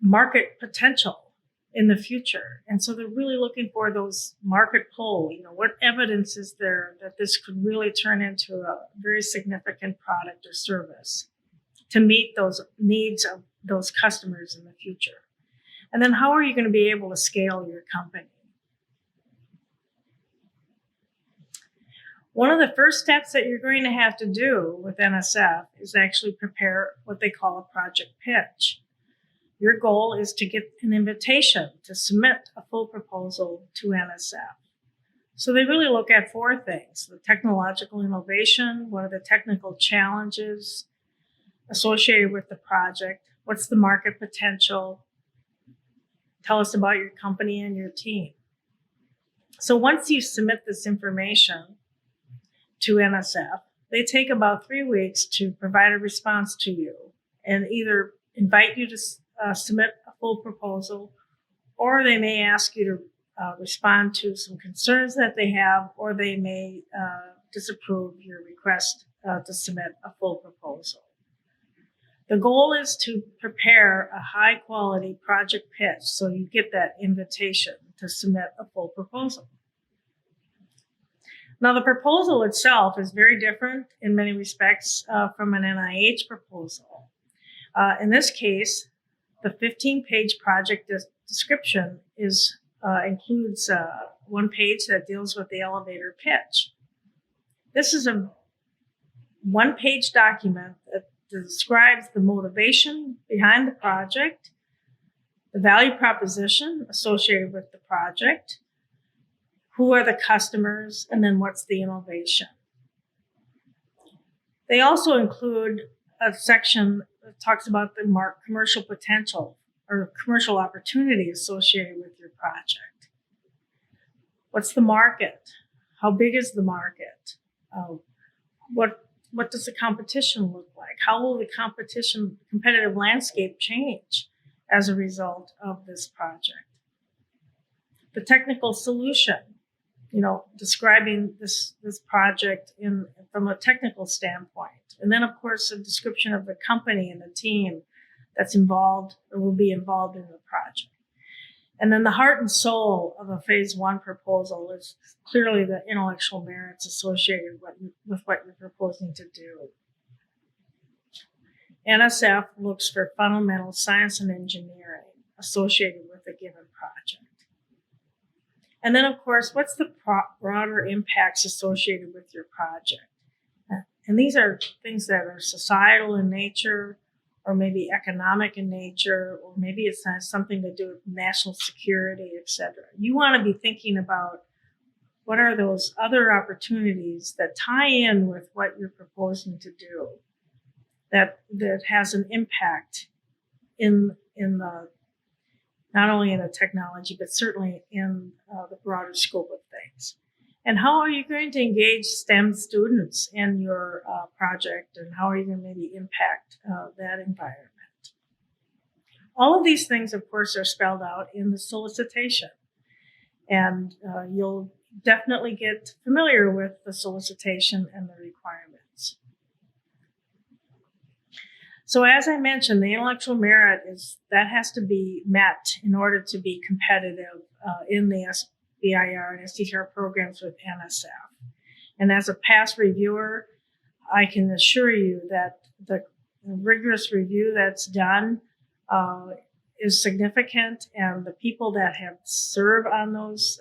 market potential in the future. And so they're really looking for those market pull. What evidence is there that this could really turn into a very significant product or service to meet those needs of those customers in the future? And then how are you going to be able to scale your company? One of the first steps that you're going to have to do with NSF is actually prepare what they call a project pitch. Your goal is to get an invitation to submit a full proposal to NSF. So they really look at four things: the technological innovation, what are the technical challenges associated with the project, what's the market potential, tell us about your company and your team. So once you submit this information to NSF, they take about 3 weeks to provide a response to you and either invite you to submit a full proposal, or they may ask you to respond to some concerns that they have, or they may disapprove your request to submit a full proposal. The goal is to prepare a high quality project pitch so you get that invitation to submit a full proposal. Now, the proposal itself is very different in many respects from an NIH proposal. In this case, the 15-page project description includes one page that deals with the elevator pitch. This is a one-page document that describes the motivation behind the project, the value proposition associated with the project, who are the customers, and then what's the innovation. They also include a section that talks about the commercial potential or commercial opportunity associated with your project. What's the market? How big is the market? What does the competition look like? How will the competitive landscape change as a result of this project? The technical solution, describing this project from a technical standpoint. And then, of course, a description of the company and the team that's involved or will be involved in the project. And then the heart and soul of a phase one proposal is clearly the intellectual merits associated with what you're proposing to do. NSF looks for fundamental science and engineering associated with a given project. And then, of course, what's the broader impacts associated with your project? And these are things that are societal in nature, or maybe economic in nature, or maybe it has something to do with national security, et cetera. You want to be thinking about what are those other opportunities that tie in with what you're proposing to do that has an impact in the not only in the technology, but certainly in the broader scope of things. And how are you going to engage STEM students in your project, and how are you going to maybe impact that environment? All of these things, of course, are spelled out in the solicitation. And you'll definitely get familiar with the solicitation and the requirements. So as I mentioned, the intellectual merit has to be met in order to be competitive in the SBIR and STTR programs with NSF. And as a past reviewer, I can assure you that the rigorous review that's done is significant, and the people that have served on those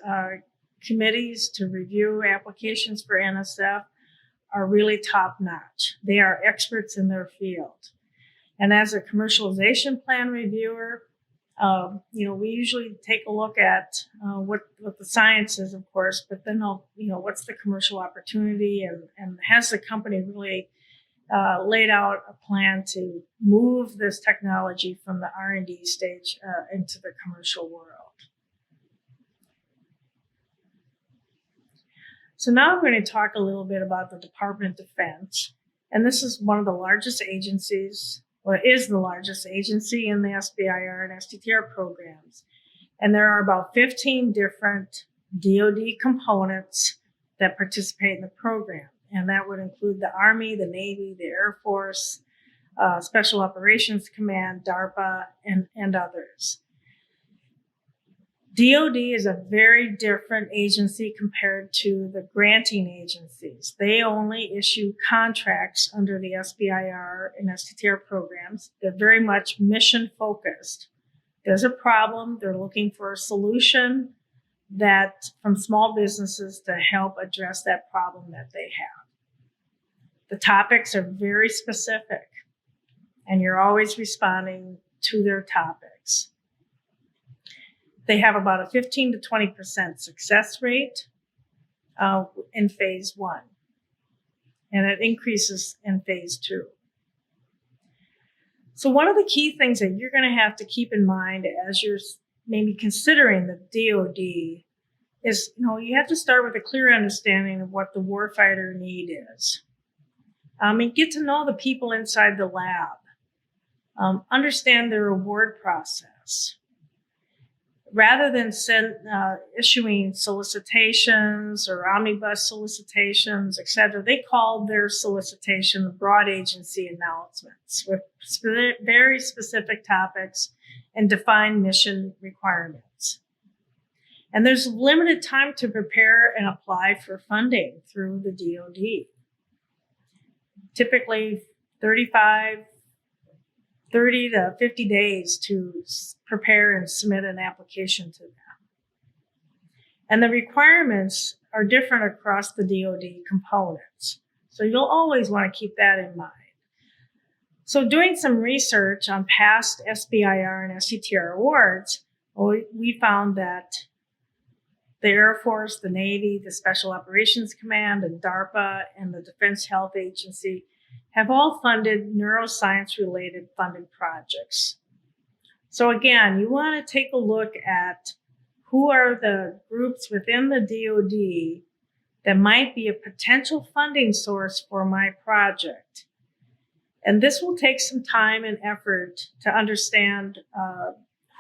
committees to review applications for NSF are really top-notch. They are experts in their field. And as a commercialization plan reviewer, we usually take a look at what the science is, of course, but then what's the commercial opportunity, and has the company really laid out a plan to move this technology from the R&D stage into the commercial world. So now I'm going to talk a little bit about the Department of Defense, and this is one of the largest agencies. Well, it is the largest agency in the SBIR and STTR programs. And there are about 15 different DoD components that participate in the program. and that would include the Army, the Navy, the Air Force, Special Operations Command, DARPA, and others. DoD is a very different agency compared to the granting agencies. They only issue contracts under the SBIR and STTR programs. They're very much mission focused. There's a problem, they're looking for a solution that from small businesses to help address that problem that they have. The topics are very specific, and you're always responding to their topics. They have about a 15 to 20% success rate in phase 1, and it increases in phase 2. So one of the key things that you're going to have to keep in mind as you're maybe considering the DoD is, you have to start with a clear understanding of what the warfighter need is. And get to know the people inside the lab. Understand their award process. Rather than issuing solicitations or omnibus solicitations, etc., they call their solicitation broad agency announcements with very specific topics and defined mission requirements. And there's limited time to prepare and apply for funding through the DoD. Typically 30 to 50 days to prepare and submit an application to them. And the requirements are different across the DoD components. So you'll always want to keep that in mind. So doing some research on past SBIR and STTR awards, we found that the Air Force, the Navy, the Special Operations Command, and DARPA, and the Defense Health Agency have all funded neuroscience-related funded projects. So again, you want to take a look at who are the groups within the DoD that might be a potential funding source for my project. And this will take some time and effort to understand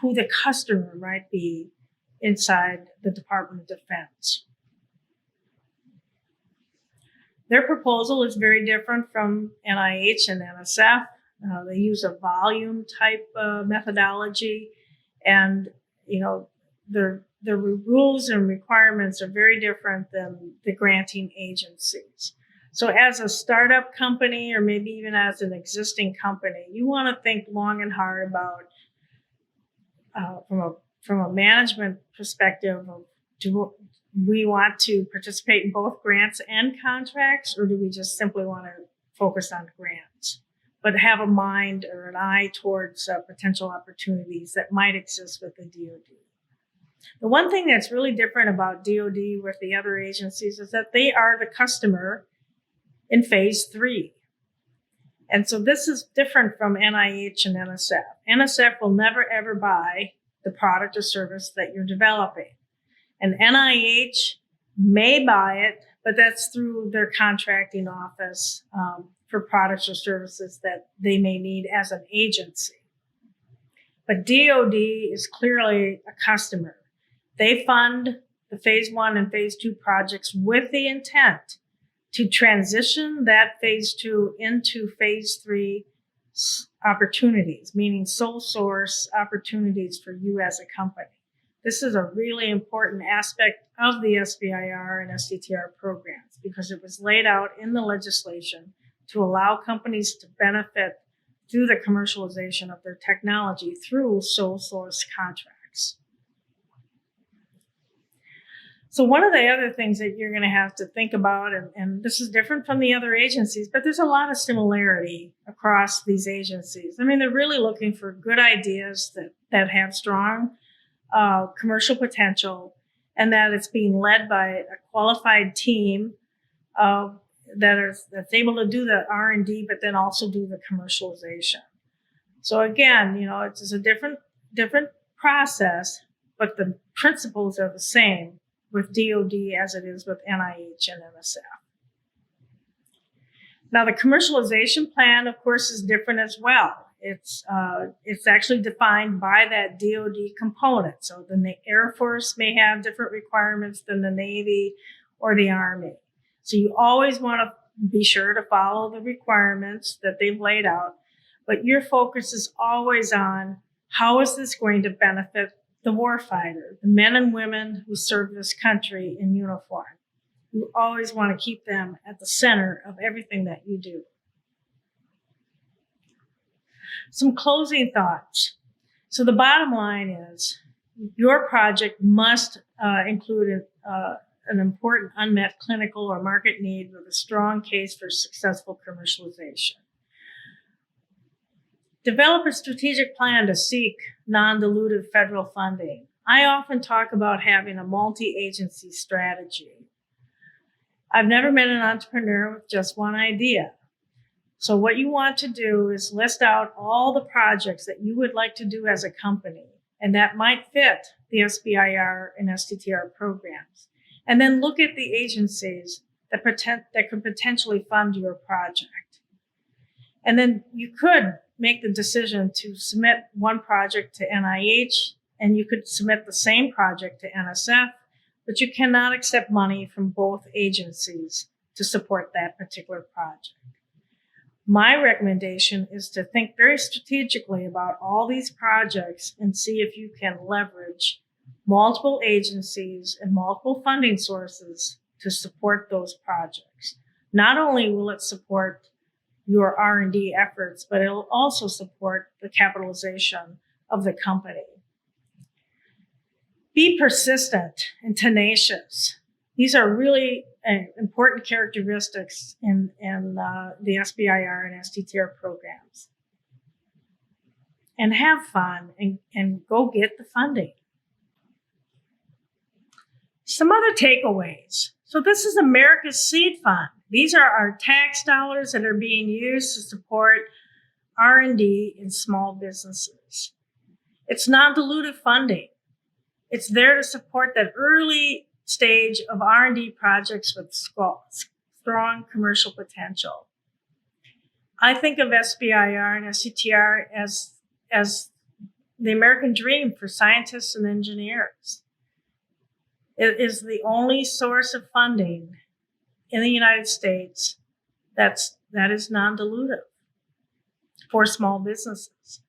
who the customer might be inside the Department of Defense. Their proposal is very different from NIH and NSF. They use a volume type methodology, and their rules and requirements are very different than the granting agencies. So as a startup company, or maybe even as an existing company, you want to think long and hard about from a management perspective of, do we want to participate in both grants and contracts, or do we just simply want to focus on grants, but have a mind or an eye towards potential opportunities that might exist with the DoD? The one thing that's really different about DoD with the other agencies is that they are the customer in phase 3. And so this is different from NIH and NSF. NSF will never ever buy the product or service that you're developing. And NIH may buy it, but that's through their contracting office for products or services that they may need as an agency. But DoD is clearly a customer. They fund the phase 1 and phase 2 projects with the intent to transition that phase 2 into phase 3 opportunities, meaning sole source opportunities for you as a company. This is a really important aspect of the SBIR and STTR programs because it was laid out in the legislation to allow companies to benefit through the commercialization of their technology through sole source contracts. So one of the other things that you're going to have to think about, and this is different from the other agencies, but there's a lot of similarity across these agencies. I mean, they're really looking for good ideas that have strong commercial potential, and that it's being led by a qualified team that's able to do the R&D, but then also do the commercialization. So again, it's a different process, but the principles are the same with DoD as it is with NIH and NSF. Now, the commercialization plan, of course, is different as well. It's actually defined by that DoD component. So the Air Force may have different requirements than the Navy or the Army. So you always want to be sure to follow the requirements that they've laid out, but your focus is always on how is this going to benefit the warfighter, the men and women who serve this country in uniform. You always want to keep them at the center of everything that you do. Some closing thoughts. So the bottom line is your project must include an important unmet clinical or market need with a strong case for successful commercialization. Develop a strategic plan to seek non-dilutive federal funding. I often talk about having a multi-agency strategy. I've never met an entrepreneur with just one idea. So what you want to do is list out all the projects that you would like to do as a company, and that might fit the SBIR and STTR programs. And then look at the agencies that could potentially fund your project. And then you could make the decision to submit one project to NIH, and you could submit the same project to NSF, but you cannot accept money from both agencies to support that particular project. My recommendation is to think very strategically about all these projects and see if you can leverage multiple agencies and multiple funding sources to support those projects. Not only will it support your R&D efforts, but it'll also support the capitalization of the company. Be persistent and tenacious. These are really important characteristics in the SBIR and STTR programs. And have fun and go get the funding. Some other takeaways. So this is America's Seed Fund. These are our tax dollars that are being used to support R&D in small businesses. It's non-dilutive funding. It's there to support that early stage of R&D projects with strong commercial potential. I think of SBIR and STTR as the American dream for scientists and engineers. It is the only source of funding in the United States that is non-dilutive for small businesses.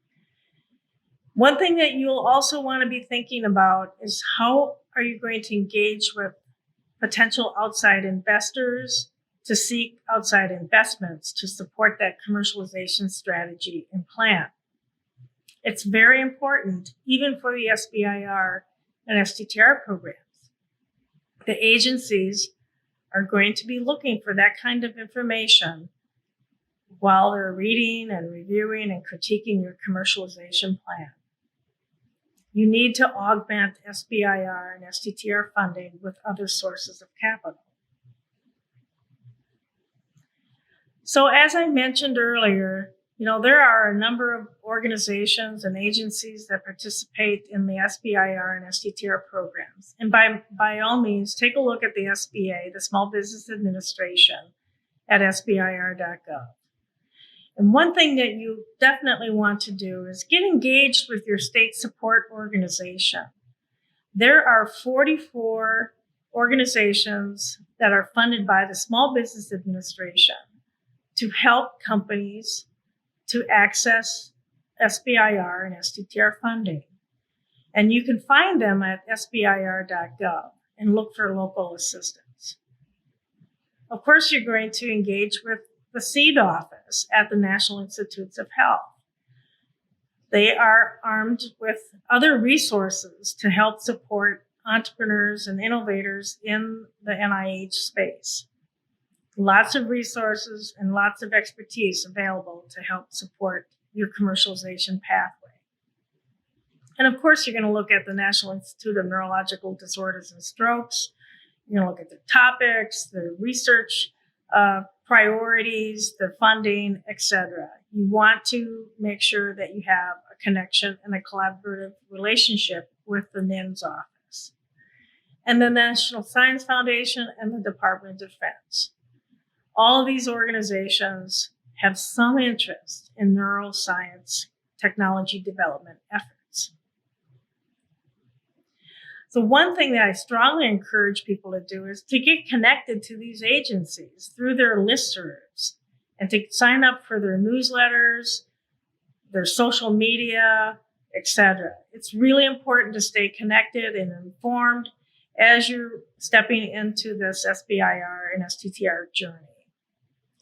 One thing that you'll also want to be thinking about is how are you going to engage with potential outside investors to seek outside investments to support that commercialization strategy and plan. It's very important, even for the SBIR and STTR programs. The agencies are going to be looking for that kind of information while they're reading and reviewing and critiquing your commercialization plan. You need to augment SBIR and STTR funding with other sources of capital. So as I mentioned earlier, there are a number of organizations and agencies that participate in the SBIR and STTR programs. And by all means, take a look at the SBA, the Small Business Administration, at sbir.gov. And one thing that you definitely want to do is get engaged with your state support organization. There are 44 organizations that are funded by the Small Business Administration to help companies to access SBIR and STTR funding. And you can find them at sbir.gov and look for local assistance. Of course, you're going to engage with the SEED office at the National Institutes of Health. They are armed with other resources to help support entrepreneurs and innovators in the NIH space. Lots of resources and lots of expertise available to help support your commercialization pathway. And of course, you're going to look at the National Institute of Neurological Disorders and Strokes. You're going to look at the topics, the research priorities, the funding, etc. You want to make sure that you have a connection and a collaborative relationship with the NINS office. And the National Science Foundation and the Department of Defense. All of these organizations have some interest in neuroscience technology development efforts. So one thing that I strongly encourage people to do is to get connected to these agencies through their listservs and to sign up for their newsletters, their social media, etc. It's really important to stay connected and informed as you're stepping into this SBIR and STTR journey.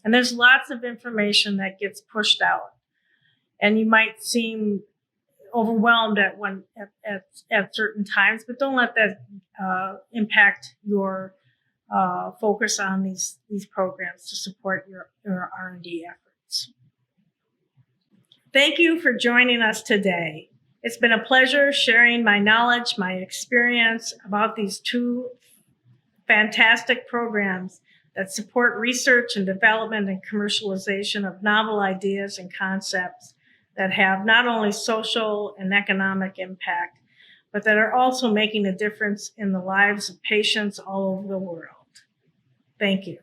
And there's lots of information that gets pushed out. And you might seem overwhelmed at certain times, but don't let that impact your focus on these programs to support your R&D efforts. Thank you for joining us today. It's been a pleasure sharing my knowledge, my experience about these two fantastic programs that support research and development and commercialization of novel ideas and concepts that have not only social and economic impact, but that are also making a difference in the lives of patients all over the world. Thank you.